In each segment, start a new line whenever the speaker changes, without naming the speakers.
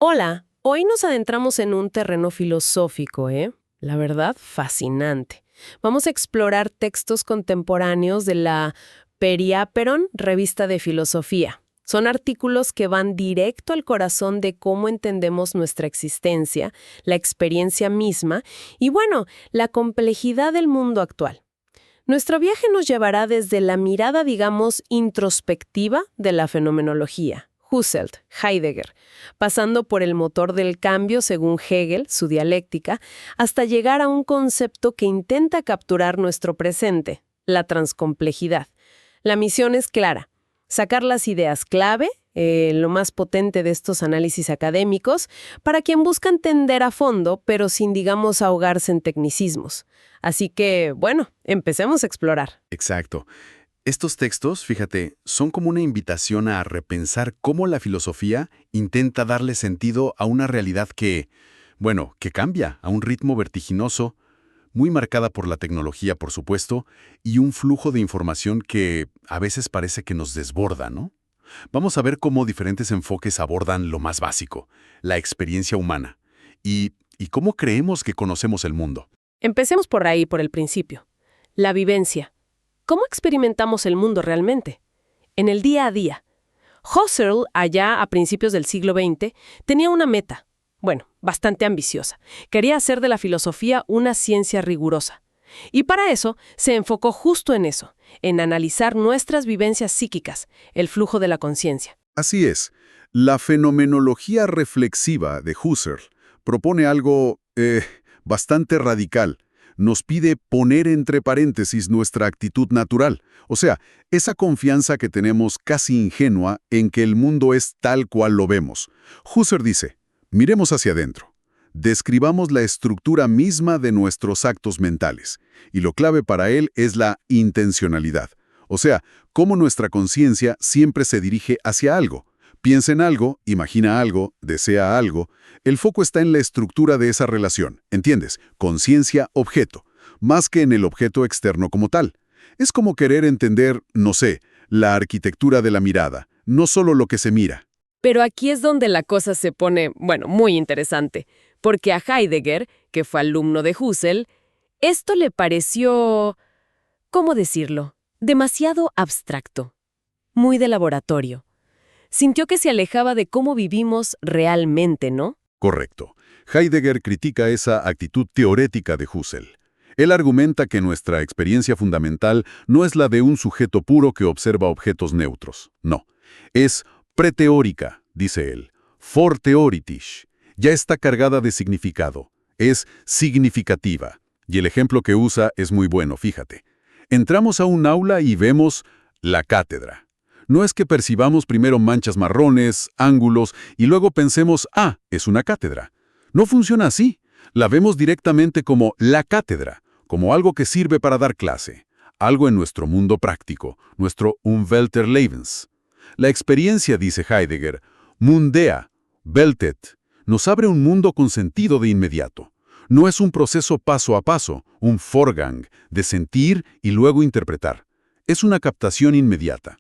Hola, hoy nos adentramos en un terreno filosófico, ¿eh? La verdad, fascinante. Vamos a explorar textos contemporáneos de la Periaperon, revista de filosofía. Son artículos que van directo al corazón de cómo entendemos nuestra existencia, la experiencia misma y, bueno, la complejidad del mundo actual. Nuestro viaje nos llevará desde la mirada, digamos, introspectiva de la fenomenología, Husserl, Heidegger, pasando por el motor del cambio según Hegel, su dialéctica, hasta llegar a un concepto que intenta capturar nuestro presente, la transcomplejidad. La misión es clara: sacar las ideas clave, lo más potente de estos análisis académicos, para quien busca entender a fondo, pero sin, digamos, ahogarse en tecnicismos. Así que, bueno, empecemos a explorar.
Exacto. Estos textos, fíjate, son como una invitación a repensar cómo la filosofía intenta darle sentido a una realidad que cambia a un ritmo vertiginoso, muy marcada por la tecnología, por supuesto, y un flujo de información que a veces parece que nos desborda, ¿no? Vamos a ver cómo diferentes enfoques abordan lo más básico, la experiencia humana, y cómo creemos que conocemos el mundo.
Empecemos por ahí, por el principio. La vivencia. ¿Cómo experimentamos el mundo realmente? En el día a día. Husserl, allá a principios del siglo XX, tenía una meta, bastante ambiciosa. Quería hacer de la filosofía una ciencia rigurosa. Y para eso se enfocó justo en eso, en analizar nuestras vivencias psíquicas, el flujo de la conciencia.
Así es. La fenomenología reflexiva de Husserl propone algo bastante radical. Nos pide poner entre paréntesis nuestra actitud natural, o sea, esa confianza que tenemos casi ingenua en que el mundo es tal cual lo vemos. Husserl dice, miremos hacia adentro, describamos la estructura misma de nuestros actos mentales, y lo clave para él es la intencionalidad, o sea, cómo nuestra conciencia siempre se dirige hacia algo. Piensa en algo, imagina algo, desea algo. El foco está en la estructura de esa relación, ¿entiendes? Conciencia-objeto, más que en el objeto externo como tal. Es como querer entender, no sé, la arquitectura de la mirada, no solo lo que se mira.
Pero aquí es donde la cosa se pone, muy interesante, porque a Heidegger, que fue alumno de Husserl, esto le pareció, ¿cómo decirlo?, demasiado abstracto, muy de laboratorio. Sintió que se alejaba de cómo vivimos realmente, ¿no?
Correcto. Heidegger critica esa actitud teorética de Husserl. Él argumenta que nuestra experiencia fundamental no es la de un sujeto puro que observa objetos neutros. No. Es preteórica, dice él. Forteoritisch. Ya está cargada de significado. Es significativa. Y el ejemplo que usa es muy bueno, fíjate. Entramos a un aula y vemos la cátedra. No es que percibamos primero manchas marrones, ángulos, y luego pensemos, es una cátedra. No funciona así. La vemos directamente como la cátedra, como algo que sirve para dar clase, algo en nuestro mundo práctico, nuestro Umwelterlebens. La experiencia, dice Heidegger, mundea, Weltet, nos abre un mundo con sentido de inmediato. No es un proceso paso a paso, un Vorgang, de sentir y luego interpretar. Es una captación inmediata.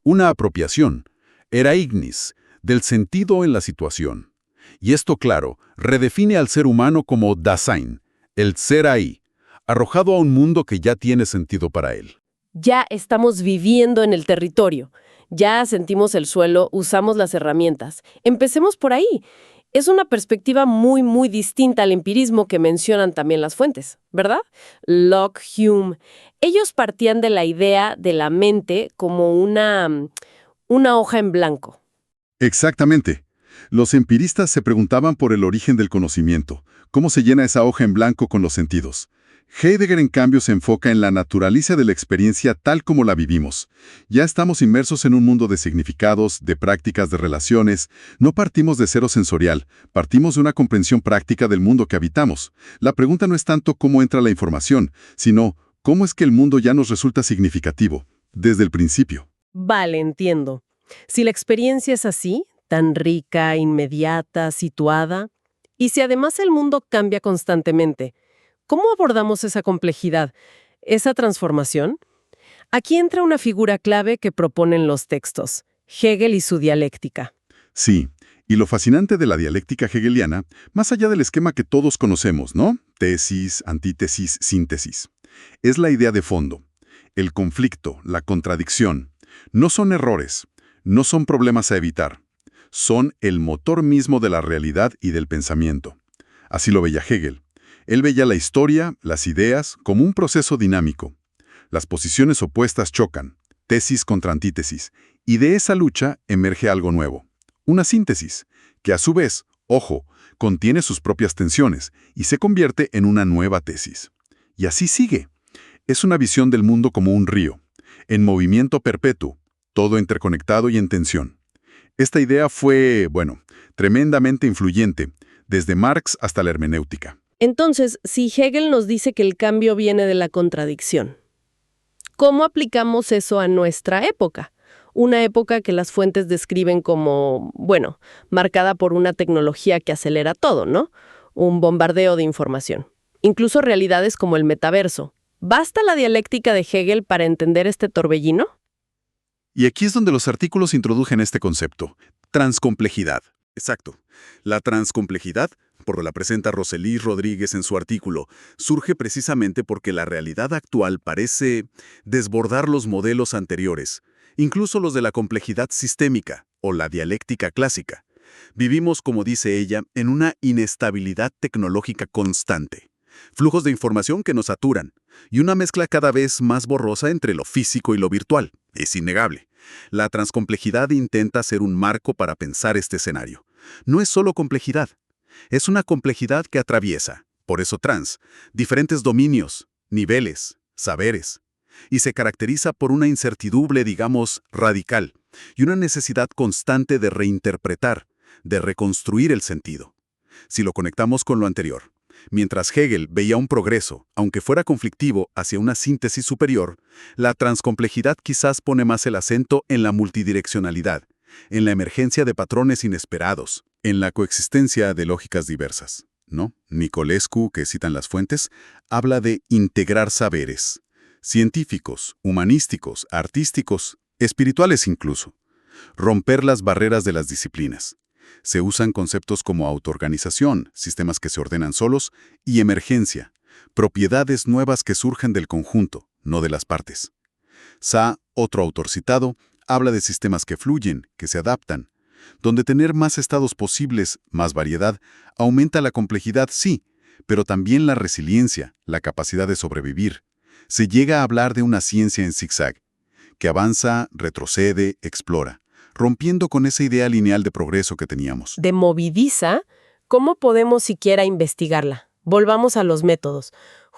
Una apropiación, era ignis, del sentido en la situación. Y esto, claro, redefine al ser humano como Dasein, el ser ahí, arrojado a un mundo que ya tiene sentido para él.
Ya estamos viviendo en el territorio. Ya sentimos el suelo, usamos las herramientas. Empecemos por ahí. Es una perspectiva muy, muy distinta al empirismo que mencionan también las fuentes, ¿verdad? Locke, Hume. Ellos partían de la idea de la mente como una hoja en blanco.
Exactamente. Los empiristas se preguntaban por el origen del conocimiento, cómo se llena esa hoja en blanco con los sentidos. Heidegger, en cambio, se enfoca en la naturaleza de la experiencia tal como la vivimos. Ya estamos inmersos en un mundo de significados, de prácticas, de relaciones. No partimos de cero sensorial, partimos de una comprensión práctica del mundo que habitamos. La pregunta no es tanto cómo entra la información, sino cómo es que el mundo ya nos resulta significativo, desde el principio.
Vale, entiendo. Si la experiencia es así, tan rica, inmediata, situada, y si además el mundo cambia constantemente, ¿cómo abordamos esa complejidad, esa transformación? Aquí entra una figura clave que proponen los textos, Hegel y su dialéctica.
Sí, Y lo fascinante de la dialéctica hegeliana, más allá del esquema que todos conocemos, ¿no? Tesis, antítesis, síntesis, es la idea de fondo. El conflicto, la contradicción, no son errores, no son problemas a evitar. Son el motor mismo de la realidad y del pensamiento. Así lo veía Hegel. Él veía la historia, las ideas, como un proceso dinámico. Las posiciones opuestas chocan, tesis contra antítesis, y de esa lucha emerge algo nuevo. Una síntesis, que a su vez, ojo, contiene sus propias tensiones y se convierte en una nueva tesis. Y así sigue. Es una visión del mundo como un río, en movimiento perpetuo, todo interconectado y en tensión. Esta idea fue, bueno, tremendamente influyente, desde Marx hasta la hermenéutica.
Entonces, si Hegel nos dice que el cambio viene de la contradicción, ¿cómo aplicamos eso a nuestra época? Una época que las fuentes describen como, bueno, marcada por una tecnología que acelera todo, ¿no? Un bombardeo de información. Incluso realidades como el metaverso. ¿Basta la dialéctica de Hegel para entender este torbellino?
Y aquí es donde los artículos introducen este concepto, transcomplejidad. Exacto. La transcomplejidad, por la presenta Roselys Rodríguez en su artículo, surge precisamente porque la realidad actual parece desbordar los modelos anteriores, incluso los de la complejidad sistémica o la dialéctica clásica. Vivimos, como dice ella, en una inestabilidad tecnológica constante. Flujos de información que nos saturan, y una mezcla cada vez más borrosa entre lo físico y lo virtual. Es innegable. La transcomplejidad intenta ser un marco para pensar este escenario. No es solo complejidad, es una complejidad que atraviesa, por eso diferentes dominios, niveles, saberes, y se caracteriza por una incertidumbre, digamos, radical, y una necesidad constante de reinterpretar, de reconstruir el sentido. Si lo conectamos con lo anterior, mientras Hegel veía un progreso, aunque fuera conflictivo, hacia una síntesis superior, la transcomplejidad quizás pone más el acento en la multidireccionalidad, en la emergencia de patrones inesperados, en la coexistencia de lógicas diversas, ¿no? Nicolescu, que citan las fuentes, habla de integrar saberes, científicos, humanísticos, artísticos, espirituales incluso, romper las barreras de las disciplinas. Se usan conceptos como autoorganización, sistemas que se ordenan solos, y emergencia, propiedades nuevas que surgen del conjunto, no de las partes. Sa, otro autor citado, habla de sistemas que fluyen, que se adaptan, donde tener más estados posibles, más variedad, aumenta la complejidad, sí, pero también la resiliencia, la capacidad de sobrevivir. Se llega a hablar de una ciencia en zigzag, que avanza, retrocede, explora, rompiendo con esa idea lineal de progreso que teníamos.
De movediza, ¿cómo podemos siquiera investigarla? Volvamos a los métodos.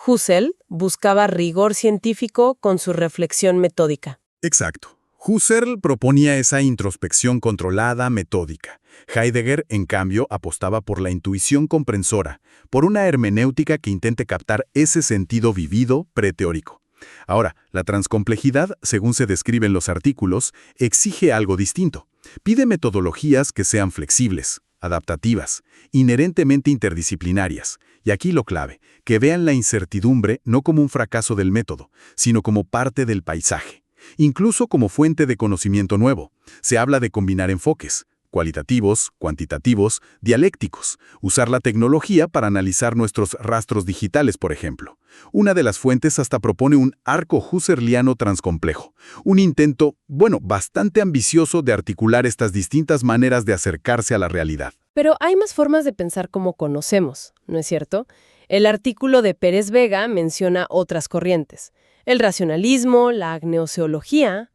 Husserl buscaba rigor científico con su reflexión metódica.
Exacto. Husserl proponía esa introspección controlada, metódica. Heidegger, en cambio, apostaba por la intuición comprensora, por una hermenéutica que intente captar ese sentido vivido preteórico. Ahora, la transcomplejidad, según se describe en los artículos, exige algo distinto. Pide metodologías que sean flexibles, adaptativas, inherentemente interdisciplinarias. Y aquí lo clave, que vean la incertidumbre no como un fracaso del método, sino como parte del paisaje. Incluso como fuente de conocimiento nuevo. Se habla de combinar enfoques, cualitativos, cuantitativos, dialécticos, usar la tecnología para analizar nuestros rastros digitales, por ejemplo. Una de las fuentes hasta propone un arco husserliano transcomplejo, un intento, bastante ambicioso de articular estas distintas maneras de acercarse a la realidad.
Pero hay más formas de pensar como conocemos, ¿no es cierto? El artículo de Pérez Vega menciona otras corrientes. El racionalismo, la agnoseología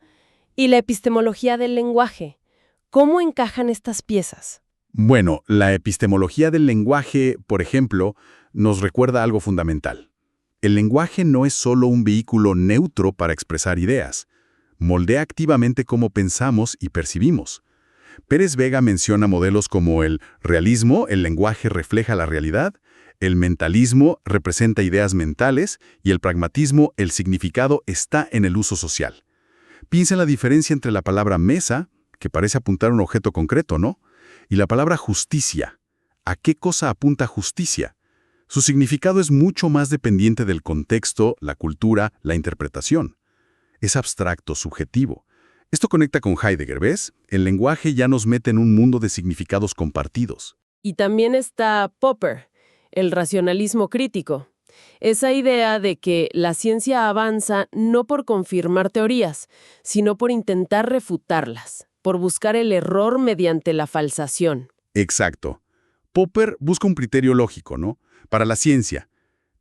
y la epistemología del lenguaje. ¿Cómo encajan estas piezas?
Bueno, la epistemología del lenguaje, por ejemplo, nos recuerda algo fundamental. El lenguaje no es solo un vehículo neutro para expresar ideas. Moldea activamente cómo pensamos y percibimos. Pérez Vega menciona modelos como el realismo, el lenguaje refleja la realidad, el mentalismo representa ideas mentales y el pragmatismo, el significado está en el uso social. Piensa en la diferencia entre la palabra mesa, que parece apuntar a un objeto concreto, ¿no? Y la palabra justicia. ¿A qué cosa apunta justicia? Su significado es mucho más dependiente del contexto, la cultura, la interpretación. Es abstracto, subjetivo.
Esto conecta con Heidegger, ¿ves? El lenguaje ya nos mete en un mundo de significados compartidos.
Y también está Popper, el racionalismo crítico. Esa idea de que la ciencia avanza no por confirmar teorías, sino por intentar refutarlas, por buscar el error mediante la falsación.
Exacto. Popper busca un criterio lógico, ¿no? Para la ciencia.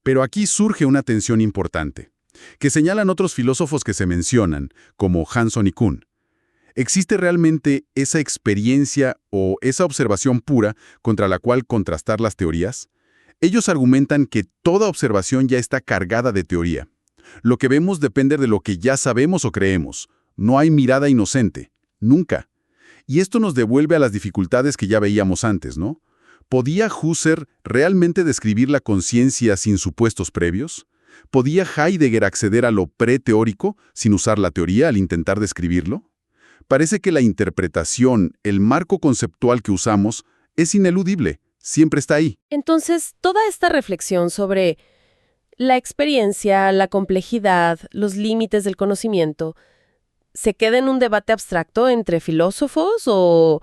Pero aquí surge una tensión importante, que señalan otros filósofos que se mencionan, como Hanson y Kuhn. ¿Existe realmente esa experiencia o esa observación pura contra la cual contrastar las teorías? Ellos argumentan que toda observación ya está cargada de teoría. Lo que vemos depende de lo que ya sabemos o creemos. No hay mirada inocente. Nunca. Y esto nos devuelve a las dificultades que ya veíamos antes, ¿no? ¿Podía Husserl realmente describir la conciencia sin supuestos previos? ¿Podía Heidegger acceder a lo preteórico sin usar la teoría al intentar describirlo? Parece que la interpretación, el marco conceptual que usamos, es ineludible, siempre está ahí.
Entonces, toda esta reflexión sobre la experiencia, la complejidad, los límites del conocimiento, ¿se queda en un debate abstracto entre filósofos o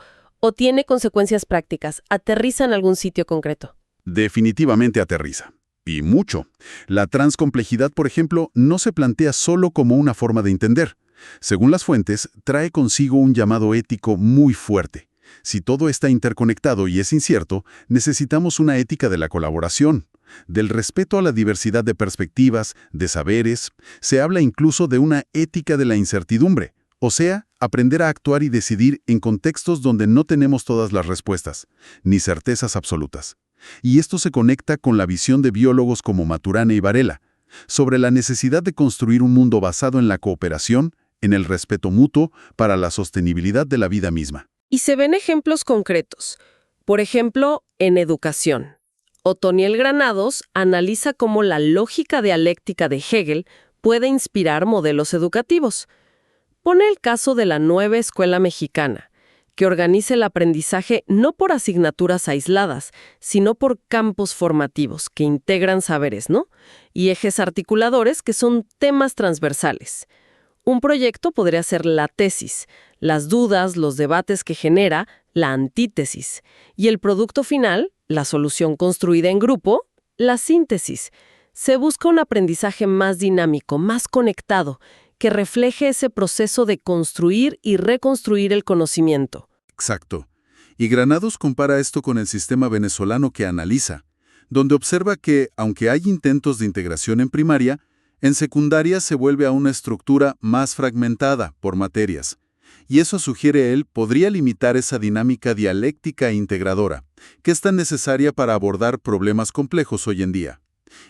tiene consecuencias prácticas? ¿Aterriza en algún sitio concreto?
Definitivamente aterriza. Y mucho. La transcomplejidad, por ejemplo, no se plantea solo como una forma de entender. Según las fuentes, trae consigo un llamado ético muy fuerte. Si todo está interconectado y es incierto, necesitamos una ética de la colaboración, del respeto a la diversidad de perspectivas, de saberes. Se habla incluso de una ética de la incertidumbre, o sea, aprender a actuar y decidir en contextos donde no tenemos todas las respuestas, ni certezas absolutas. Y esto se conecta con la visión de biólogos como Maturana y Varela, sobre la necesidad de construir un mundo basado en la cooperación, en el respeto mutuo para la sostenibilidad de la vida misma.
Y se ven ejemplos concretos. Por ejemplo, en educación. Otoniel Granados analiza cómo la lógica dialéctica de Hegel puede inspirar modelos educativos. Pone el caso de la nueva escuela mexicana, que organiza el aprendizaje no por asignaturas aisladas, sino por campos formativos que integran saberes, ¿no? Y ejes articuladores que son temas transversales. Un proyecto podría ser la tesis, las dudas, los debates que genera, la antítesis, y el producto final, la solución construida en grupo, la síntesis. Se busca un aprendizaje más dinámico, más conectado, que refleje ese proceso de construir y reconstruir el conocimiento.
Exacto. Y Granados compara esto con el sistema venezolano que analiza, donde observa que, aunque hay intentos de integración en primaria, en secundaria se vuelve a una estructura más fragmentada por materias. Y eso, sugiere él, podría limitar esa dinámica dialéctica e integradora, que es tan necesaria para abordar problemas complejos hoy en día.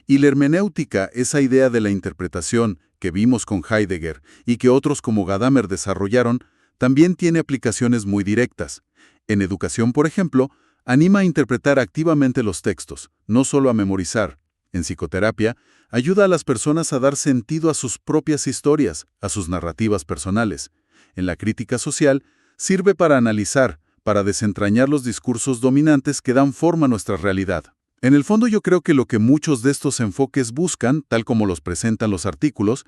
Y la hermenéutica, esa idea de la interpretación que vimos con Heidegger y que otros como Gadamer desarrollaron, también tiene aplicaciones muy directas. En educación, por ejemplo, anima a interpretar activamente los textos, no solo a memorizar. En psicoterapia, ayuda a las personas a dar sentido a sus propias historias, a sus narrativas personales. En la crítica social, sirve para analizar, para desentrañar los discursos dominantes que dan forma a nuestra realidad. En el fondo, yo creo que lo que muchos de estos enfoques buscan, tal como los presentan los artículos,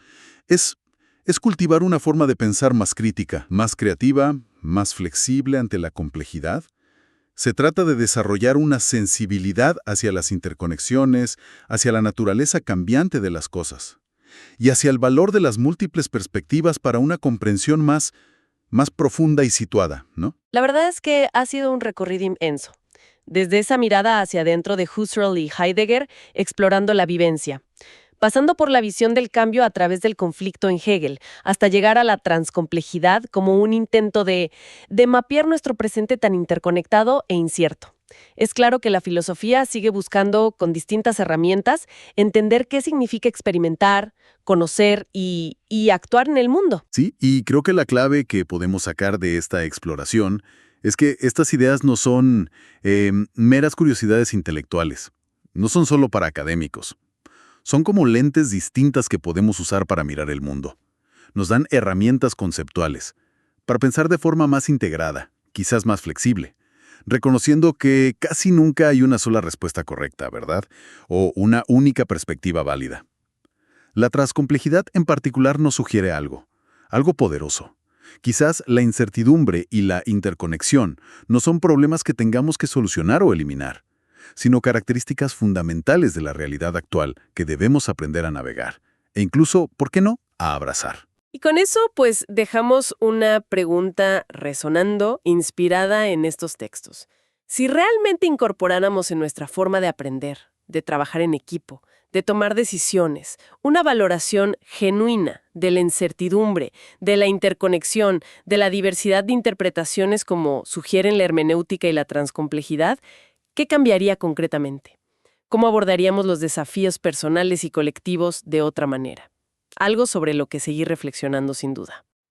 es cultivar una forma de pensar más crítica, más creativa, más flexible ante la complejidad. Se trata de desarrollar una sensibilidad hacia las interconexiones, hacia la naturaleza cambiante de las cosas, y hacia el valor de las múltiples perspectivas para una comprensión más profunda y situada, ¿no?
La verdad es que ha sido un recorrido inmenso. Desde esa mirada hacia adentro de Husserl y Heidegger, explorando la vivencia, pasando por la visión del cambio a través del conflicto en Hegel, hasta llegar a la transcomplejidad como un intento de mapear nuestro presente tan interconectado e incierto. Es claro que la filosofía sigue buscando, con distintas herramientas, entender qué significa experimentar, conocer y actuar en el mundo.
Sí, y creo que la clave que podemos sacar de esta exploración es que estas ideas no son meras curiosidades intelectuales, no son solo para académicos. Son como lentes distintas que podemos usar para mirar el mundo. Nos dan herramientas conceptuales, para pensar de forma más integrada, quizás más flexible, reconociendo que casi nunca hay una sola respuesta correcta, ¿verdad? O una única perspectiva válida. La transcomplejidad en particular nos sugiere algo poderoso. Quizás la incertidumbre y la interconexión no son problemas que tengamos que solucionar o eliminar, sino características fundamentales de la realidad actual que debemos aprender a navegar, e incluso, ¿por qué no?, a abrazar.
Y con eso, pues, dejamos una pregunta resonando, inspirada en estos textos. Si realmente incorporáramos en nuestra forma de aprender, de trabajar en equipo, de tomar decisiones, una valoración genuina de la incertidumbre, de la interconexión, de la diversidad de interpretaciones como sugieren la hermenéutica y la transcomplejidad, ¿qué cambiaría concretamente? ¿Cómo abordaríamos los desafíos personales y colectivos de otra manera? Algo sobre lo que seguir reflexionando sin duda.